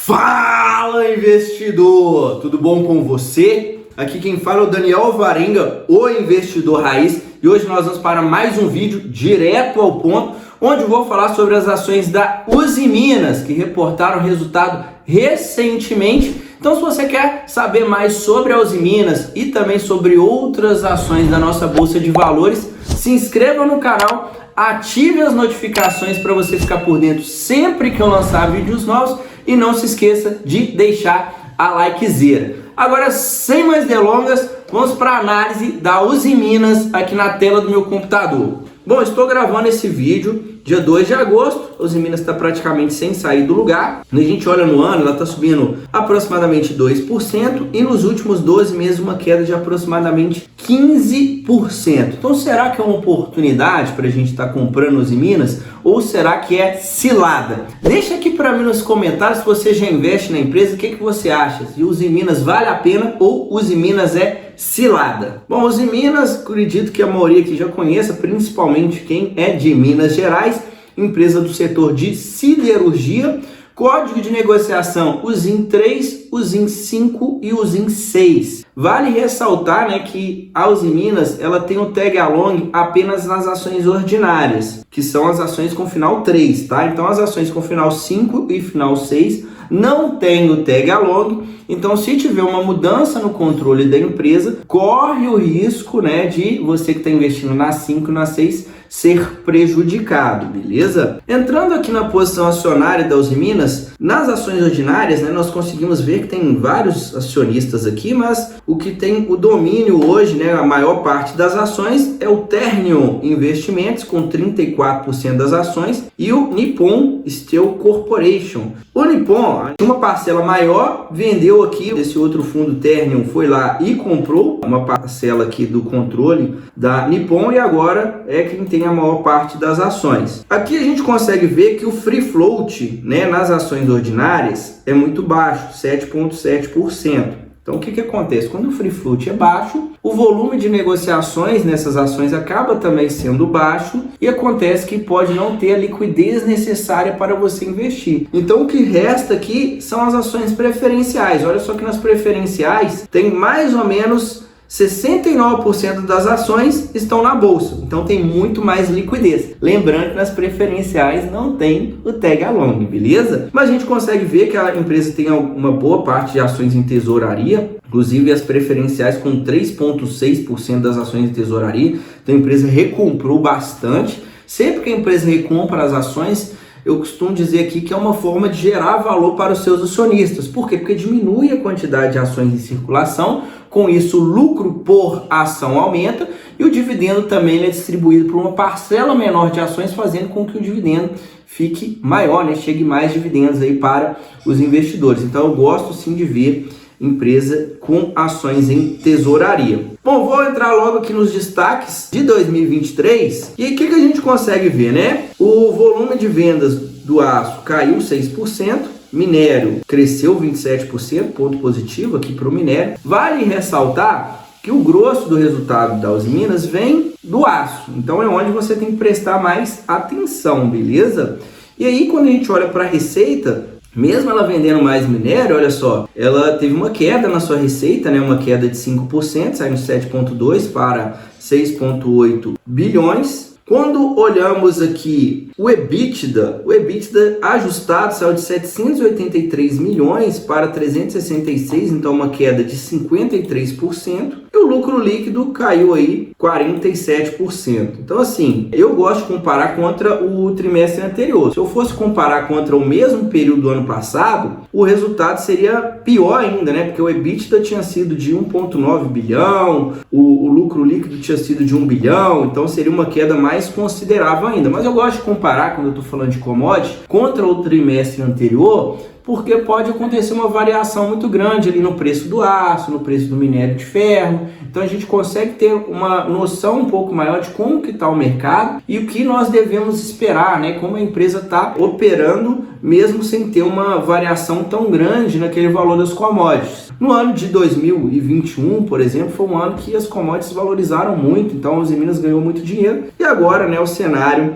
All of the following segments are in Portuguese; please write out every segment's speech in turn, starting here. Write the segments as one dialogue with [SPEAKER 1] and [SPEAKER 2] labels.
[SPEAKER 1] Fala, investidor! Tudo bom com você? Aqui quem fala é o Daniel Alvarenga, o investidor raiz, e hoje nós vamos para mais um vídeo direto ao ponto, onde eu vou falar sobre as ações da Usiminas, que reportaram resultado recentemente. Então, se você quer saber mais sobre a Usiminas e também sobre outras ações da nossa Bolsa de Valores, se inscreva no canal, ative as notificações para você ficar por dentro sempre que eu lançar vídeos novos e não se esqueça de deixar a likezeira. Agora, sem mais delongas, vamos para a análise da Usiminas aqui na tela do meu computador. Bom, estou gravando esse vídeo dia 2 de agosto, a Usiminas está praticamente sem sair do lugar. Quando a gente olha no ano, ela está subindo aproximadamente 2% e nos últimos 12 meses uma queda de aproximadamente 15%. Então será que é uma oportunidade para a gente estar comprando Usiminas ou será que é cilada? Deixa aqui para mim nos comentários se você já investe na empresa, o que você acha? Se Usiminas vale a pena ou Usiminas é cilada? Bom, Usiminas, acredito que a maioria aqui já conheça, principalmente quem é de Minas Gerais, empresa do setor de siderurgia, código de negociação USIN 3, USIN 5 e USIN 6. Vale ressaltar, né, que a Usiminas ela tem o tag along apenas nas ações ordinárias, que são as ações com final 3, tá? Então as ações com final 5 e final 6 não tem o tag along. Então, se tiver uma mudança no controle da empresa, corre o risco, né, de você que está investindo na 5 e na 6 ser prejudicado, beleza? Entrando aqui na posição acionária da Usiminas, nas ações ordinárias, né, nós conseguimos ver que tem vários acionistas aqui, mas o que tem o domínio hoje, né, a maior parte das ações é o Ternium Investimentos, com 34% das ações, e o Nippon Steel Corporation. O Nippon, uma parcela maior, vendeu aqui, esse outro fundo Ternium foi lá e comprou uma parcela aqui do controle da Nippon e agora é quem tem a maior parte das ações. Aqui a gente consegue ver que o free float, né, nas ações ordinárias é muito baixo, 7,7%. Então, o que acontece? Quando o free float é baixo, o volume de negociações nessas ações acaba também sendo baixo e acontece que pode não ter a liquidez necessária para você investir. Então, o que resta aqui são as ações preferenciais. Olha só que nas preferenciais tem mais ou menos 69% das ações estão na bolsa, então tem muito mais liquidez. Lembrando que nas preferenciais não tem o tag along, beleza? Mas a gente consegue ver que a empresa tem uma boa parte de ações em tesouraria, inclusive as preferenciais com 3,6% das ações em tesouraria. Então a empresa recomprou bastante. Sempre que a empresa recompra as ações, eu costumo dizer aqui que é uma forma de gerar valor para os seus acionistas. Por quê? Porque diminui a quantidade de ações em circulação, com isso o lucro por ação aumenta e o dividendo também é distribuído por uma parcela menor de ações, fazendo com que o dividendo fique maior, né? Chegue mais dividendos aí para os investidores. Então eu gosto sim de ver empresa com ações em tesouraria. Bom, vou entrar logo aqui nos destaques de 2023 e aí o que a gente consegue ver, né? O volume de vendas do aço caiu 6%, minério cresceu 27%, ponto positivo aqui para o minério. Vale ressaltar que o grosso do resultado da Usiminas vem do aço, então é onde você tem que prestar mais atenção, beleza? E aí quando a gente olha para a receita, mesmo ela vendendo mais minério, olha só, ela teve uma queda na sua receita, né? Uma queda de 5%, saindo de 7,2 para 6,8 bilhões. Quando olhamos aqui o EBITDA ajustado saiu de 783 milhões para 366, então uma queda de 53%. E o lucro líquido caiu aí 47%. Então assim, eu gosto de comparar contra o trimestre anterior. Se eu fosse comparar contra o mesmo período do ano passado, o resultado seria pior ainda, né? Porque o EBITDA tinha sido de 1,9 bilhão, o lucro líquido tinha sido de 1 bilhão, então seria uma queda mais considerável ainda. Mas eu gosto de comparar, quando eu estou falando de commodity, contra o trimestre anterior, porque pode acontecer uma variação muito grande ali no preço do aço, no preço do minério de ferro. Então a gente consegue ter uma noção um pouco maior de como que está o mercado e o que nós devemos esperar, né? Como a empresa está operando mesmo sem ter uma variação tão grande naquele valor das commodities. No ano de 2021, por exemplo, foi um ano que as commodities valorizaram muito, então a Usiminas ganhou muito dinheiro e agora, né, o cenário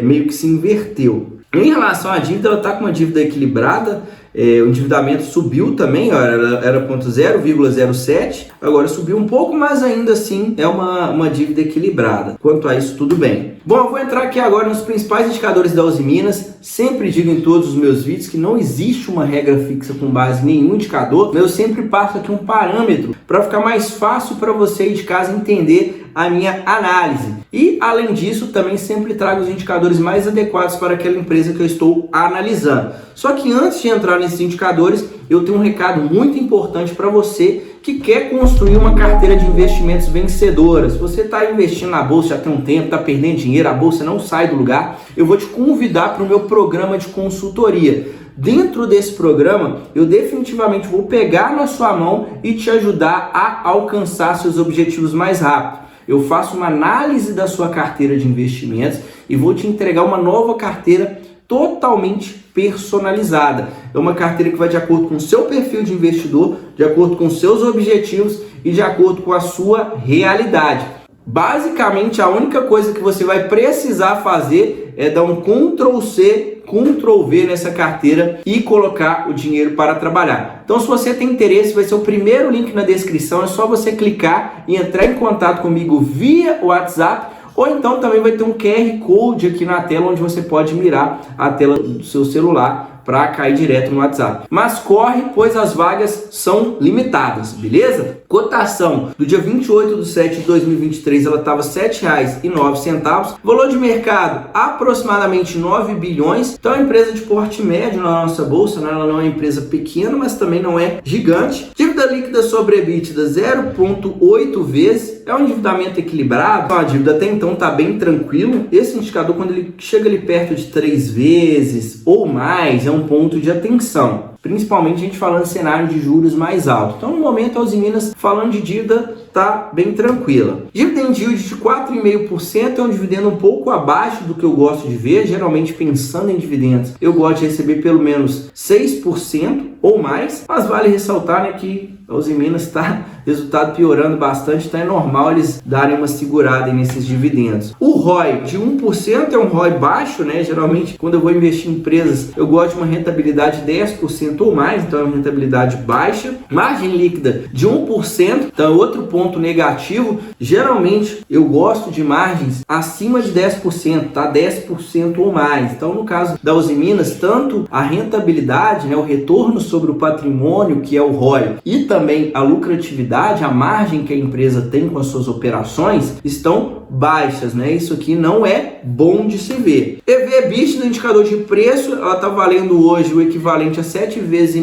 [SPEAKER 1] meio que se inverteu. Em relação à dívida, ela está com uma dívida equilibrada, O endividamento subiu também, ó, era 0,07, agora subiu um pouco, mas ainda assim é uma dívida equilibrada. Quanto a isso, tudo bem. Bom, eu vou entrar aqui agora nos principais indicadores da Usiminas. Sempre digo em todos os meus vídeos que não existe uma regra fixa com base em nenhum indicador, mas eu sempre passo aqui um parâmetro para ficar mais fácil para você de casa entender a minha análise. E, além disso, também sempre trago os indicadores mais adequados para aquela empresa que eu estou analisando. Só que antes de entrar nesses indicadores, eu tenho um recado muito importante para você que quer construir uma carteira de investimentos vencedora. Se você está investindo na bolsa já tem um tempo, está perdendo dinheiro, a bolsa não sai do lugar, eu vou te convidar para o meu programa de consultoria. Dentro desse programa, eu definitivamente vou pegar na sua mão e te ajudar a alcançar seus objetivos mais rápido. Eu faço uma análise da sua carteira de investimentos e vou te entregar uma nova carteira totalmente personalizada. É uma carteira que vai de acordo com o seu perfil de investidor, de acordo com os seus objetivos e de acordo com a sua realidade. Basicamente, a única coisa que você vai precisar fazer é dar um Ctrl+C, Ctrl+V nessa carteira e colocar o dinheiro para trabalhar. Então, se você tem interesse, vai ser o primeiro link na descrição, é só você clicar e entrar em contato comigo via WhatsApp, ou então também vai ter um QR Code aqui na tela, onde você pode mirar a tela do seu celular para cair direto no WhatsApp. Mas corre, pois as vagas são limitadas, beleza? Cotação do dia 28/7/2023, ela estava R$ 7,09. Valor de mercado, aproximadamente 9 bilhões. Então é uma empresa de porte médio na nossa bolsa, né? Ela não é uma empresa pequena, mas também não é gigante. Dívida líquida sobre EBITDA, 0,8 vezes. É um endividamento equilibrado. A dívida até então está bem tranquilo. Esse indicador, quando ele chega ali perto de 3 vezes ou mais, é um ponto de atenção, principalmente a gente falando em cenário de juros mais alto. Então, no momento, a Usiminas, falando de dívida, está bem tranquila. Dividend yield de 4,5% é um dividendo um pouco abaixo do que eu gosto de ver. Geralmente, pensando em dividendos, eu gosto de receber pelo menos 6% ou mais, mas vale ressaltar, né, que a Usiminas está resultado piorando bastante, então é normal eles darem uma segurada nesses dividendos. O ROI de 1% é um ROI baixo, né? Geralmente, quando eu vou investir em empresas, eu gosto de uma rentabilidade de 10% ou mais, então é uma rentabilidade baixa. Margem líquida de 1%, então é outro ponto negativo. Geralmente, eu gosto de margens acima de 10%, tá? 10% ou mais. Então, no caso da Usiminas, tanto a rentabilidade, né, o retorno sobre o patrimônio, que é o ROI, e também a lucratividade, a margem que a empresa tem com as suas operações, estão baixas, né? Isso aqui não é bom de se ver. EV/EBITDA, indicador de preço, ela está valendo hoje o equivalente a 7,5 vezes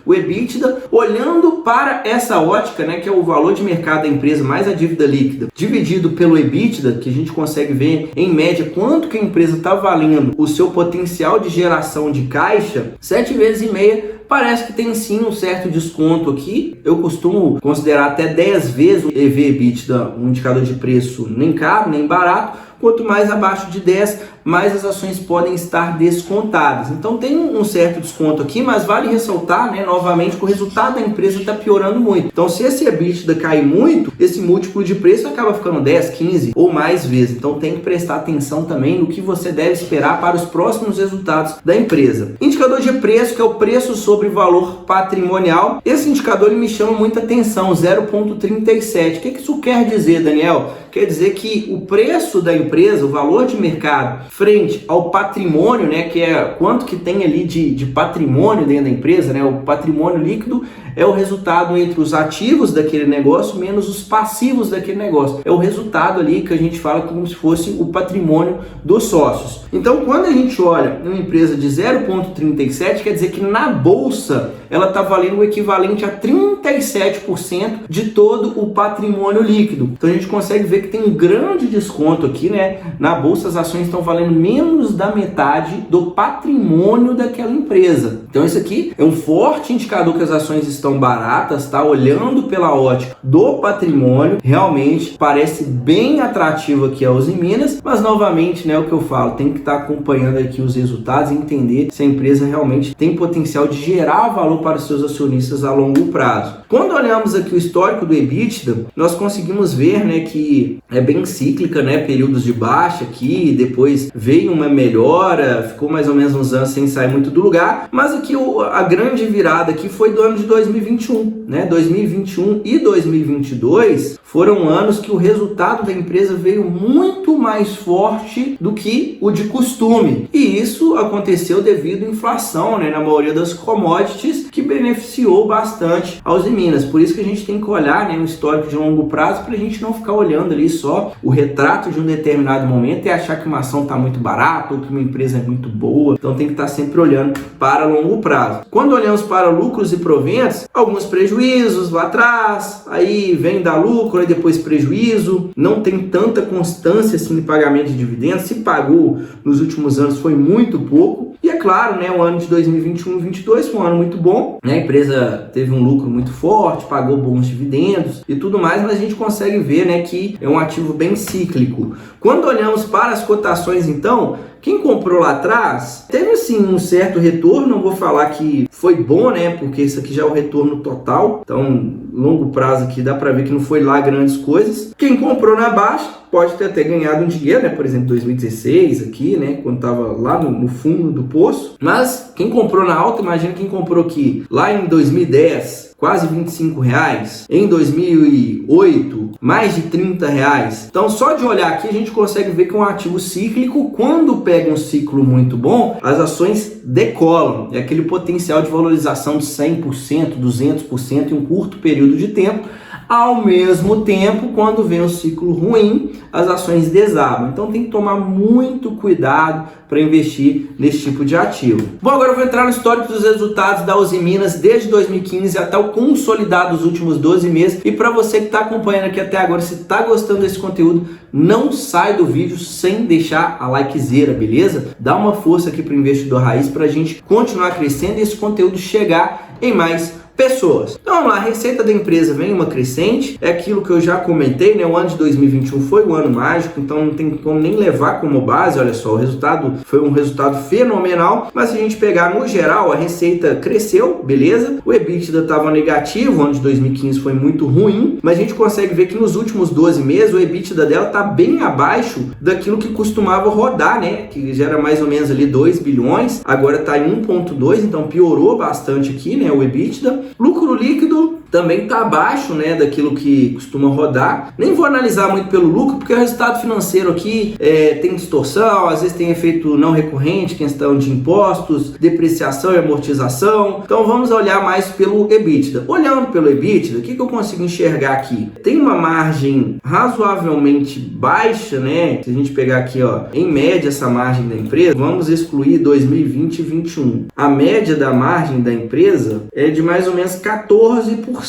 [SPEAKER 1] o EBITDA. Olhando para essa ótica, né, que é o valor de mercado da empresa mais a dívida líquida, dividido pelo EBITDA, que a gente consegue ver em média quanto que a empresa está valendo, o seu potencial de geração de caixa, 7,5 vezes parece que tem sim um certo desconto aqui. Eu costumo considerar até 10 vezes o EV/EBITDA, um indicador de preço nem caro, nem barato. Quanto mais abaixo de 10, mais as ações podem estar descontadas. Então tem um certo desconto aqui, mas vale ressaltar, né, novamente, que o resultado da empresa está piorando muito. Então, se esse EBITDA cair muito, esse múltiplo de preço acaba ficando 10, 15 ou mais vezes. Então tem que prestar atenção também no que você deve esperar para os próximos resultados da empresa. Indicador de preço, que é o preço sobre valor patrimonial. Esse indicador ele me chama muita atenção, 0,37. O que isso quer dizer, Daniel? Quer dizer que o preço da empresa, o valor de mercado, frente ao patrimônio, né, que é quanto que tem ali de patrimônio dentro da empresa, né, o patrimônio líquido é o resultado entre os ativos daquele negócio menos os passivos daquele negócio. É o resultado ali que a gente fala como se fosse o patrimônio dos sócios. Então, quando a gente olha uma empresa de 0,37, quer dizer que na bolsa ela está valendo o equivalente a 37% de todo o patrimônio líquido. Então, a gente consegue ver que tem um grande desconto aqui, né? Na bolsa, as ações estão valendo menos da metade do patrimônio daquela empresa. Então, isso aqui é um forte indicador que as ações estão baratas, tá? Olhando pela ótica do patrimônio, realmente parece bem atrativo aqui a Usiminas, mas novamente, né, o que eu falo, tem que estar acompanhando aqui os resultados e entender se a empresa realmente tem potencial de gerar valor para os seus acionistas a longo prazo. Quando olhamos aqui o histórico do EBITDA, nós conseguimos ver, né, que é bem cíclica, né, períodos de baixa aqui, depois veio uma melhora, ficou mais ou menos uns anos sem sair muito do lugar, mas aqui a grande virada aqui foi do ano de 2021, né? 2021 e 2022 foram anos que o resultado da empresa veio muito mais forte do que o de costume, e isso aconteceu devido à inflação, né, na maioria das commodities, que beneficiou bastante a Usiminas. Por isso que a gente tem que olhar, né, um histórico de longo prazo, para a gente não ficar olhando ali só o retrato de um determinado momento e achar que uma ação está muito barata ou que uma empresa é muito boa. Então tem que estar sempre olhando para longo prazo. Quando olhamos para lucros e proventos, alguns prejuízos lá atrás, aí vem dar lucro e depois prejuízo, não tem tanta constância assim de pagamento de dividendos. Se pagou nos últimos anos foi muito pouco. E é claro, né, o ano de 2021 e 2022 foi um ano muito bom, né? A empresa teve um lucro muito forte, pagou bons dividendos e tudo mais, mas a gente consegue ver, né, que é um ativo bem cíclico. Quando olhamos para as cotações, então, quem comprou lá atrás teve assim um certo retorno. Não vou falar que foi bom, né, porque isso aqui já é o retorno total, então longo prazo aqui dá para ver que não foi lá grandes coisas. Quem comprou na baixa pode ter até ganhado um dinheiro, né, por exemplo 2016 aqui, né, quando estava lá no fundo do poço. Mas quem comprou na alta, imagina quem comprou aqui lá em 2010, quase R$25, em 2008, mais de R$30. Então, só de olhar aqui, a gente consegue ver que é um ativo cíclico. Quando pega um ciclo muito bom, as ações decolam. É aquele potencial de valorização de 100%, 200% em um curto período de tempo. Ao mesmo tempo, quando vem um ciclo ruim, as ações desabam. Então tem que tomar muito cuidado para investir nesse tipo de ativo. Bom, agora eu vou entrar no histórico dos resultados da Usiminas desde 2015 até o consolidado dos últimos 12 meses. E para você que está acompanhando aqui até agora, se está gostando desse conteúdo, não sai do vídeo sem deixar a likezeira, beleza? Dá uma força aqui para o Investidor Raiz para a gente continuar crescendo e esse conteúdo chegar em mais pessoas. Então vamos lá, a receita da empresa vem uma crescente, é aquilo que eu já comentei, né? O ano de 2021 foi um ano mágico, então não tem como nem levar como base. Olha só, o resultado foi um resultado fenomenal, mas se a gente pegar no geral, a receita cresceu, beleza? O EBITDA estava negativo, o ano de 2015 foi muito ruim, mas a gente consegue ver que nos últimos 12 meses o EBITDA dela está bem abaixo daquilo que costumava rodar, né? Que já era mais ou menos ali 2 bilhões, agora está em 1,2, então piorou bastante aqui, né? O EBITDA. Lucro líquido também está abaixo, né, daquilo que costuma rodar. Nem vou analisar muito pelo lucro, porque o resultado financeiro aqui tem distorção, às vezes tem efeito não recorrente, questão de impostos, depreciação e amortização. Então vamos olhar mais pelo EBITDA. Olhando pelo EBITDA, o que eu consigo enxergar aqui? Tem uma margem razoavelmente baixa, né? Se a gente pegar aqui, ó, em média essa margem da empresa, vamos excluir 2020 e 2021. A média da margem da empresa é de mais ou menos 14%.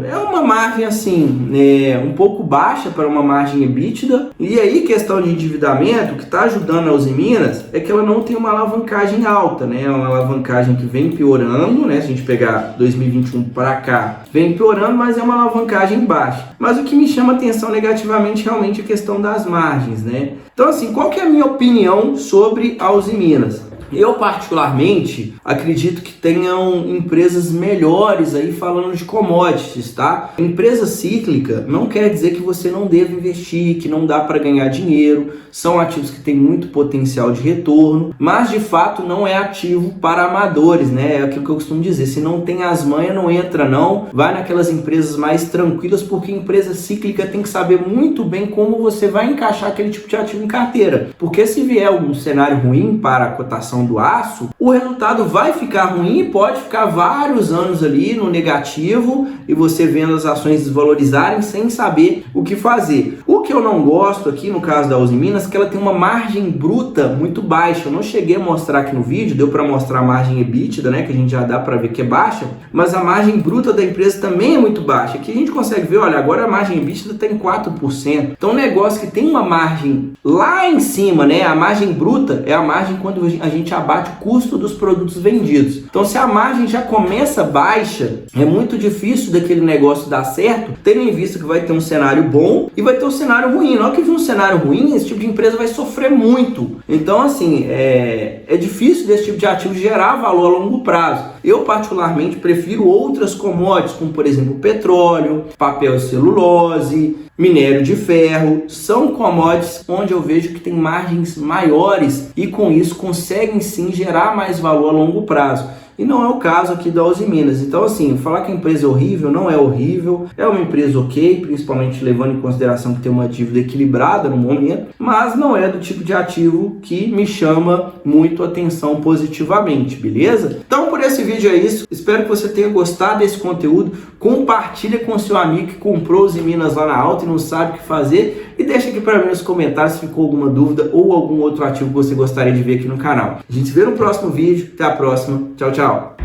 [SPEAKER 1] É uma margem assim, um pouco baixa para uma margem EBITDA. E aí, questão de endividamento, o que está ajudando a Usiminas é que ela não tem uma alavancagem alta, né? É uma alavancagem que vem piorando, né? Se a gente pegar 2021 para cá, vem piorando, mas é uma alavancagem baixa. Mas o que me chama atenção negativamente realmente é a questão das margens, né? Então, assim, qual que é a minha opinião sobre a Usiminas? Eu particularmente acredito que tenham empresas melhores aí falando de commodities, tá? Empresa cíclica não quer dizer que você não deva investir, que não dá para ganhar dinheiro. São ativos que têm muito potencial de retorno, mas de fato não é ativo para amadores, né? É aquilo que eu costumo dizer, se não tem as manhas, não entra não. Vai naquelas empresas mais tranquilas, porque empresa cíclica tem que saber muito bem como você vai encaixar aquele tipo de ativo em carteira. Porque se vier um cenário ruim para a cotação do aço, o resultado vai ficar ruim e pode ficar vários anos ali no negativo e você vendo as ações desvalorizarem sem saber o que fazer. O que eu não gosto aqui no caso da Usiminas é que ela tem uma margem bruta muito baixa. Eu não cheguei a mostrar aqui no vídeo, deu para mostrar a margem EBITDA, né, que a gente já dá para ver que é baixa, mas a margem bruta da empresa também é muito baixa. Aqui a gente consegue ver, olha, agora a margem EBITDA está em 4%. Então um negócio que tem uma margem lá em cima, né, a margem bruta é a margem quando a gente abate o custo dos produtos vendidos. Então se a margem já começa baixa, é muito difícil daquele negócio dar certo, tendo em vista que vai ter um cenário bom e vai ter um cenário ruim. Na hora que vir um cenário ruim, esse tipo de empresa vai sofrer muito. Então assim, é difícil desse tipo de ativo gerar valor a longo prazo. Eu particularmente prefiro outras commodities, como por exemplo petróleo, papel e celulose, minério de ferro, são commodities onde eu vejo que tem margens maiores e com isso conseguem sim gerar mais valor a longo prazo. E não é o caso aqui da Usiminas. Então, assim, falar que a empresa é horrível, não é horrível. É uma empresa ok, principalmente levando em consideração que tem uma dívida equilibrada no momento, mas não é do tipo de ativo que me chama muito atenção positivamente, beleza? Então, por esse vídeo é isso. Espero que você tenha gostado desse conteúdo. Compartilha com seu amigo que comprou Usiminas lá na alta e não sabe o que fazer. E deixa aqui para mim nos comentários se ficou alguma dúvida ou algum outro ativo que você gostaria de ver aqui no canal. A gente se vê no próximo vídeo. Até a próxima. Tchau, tchau.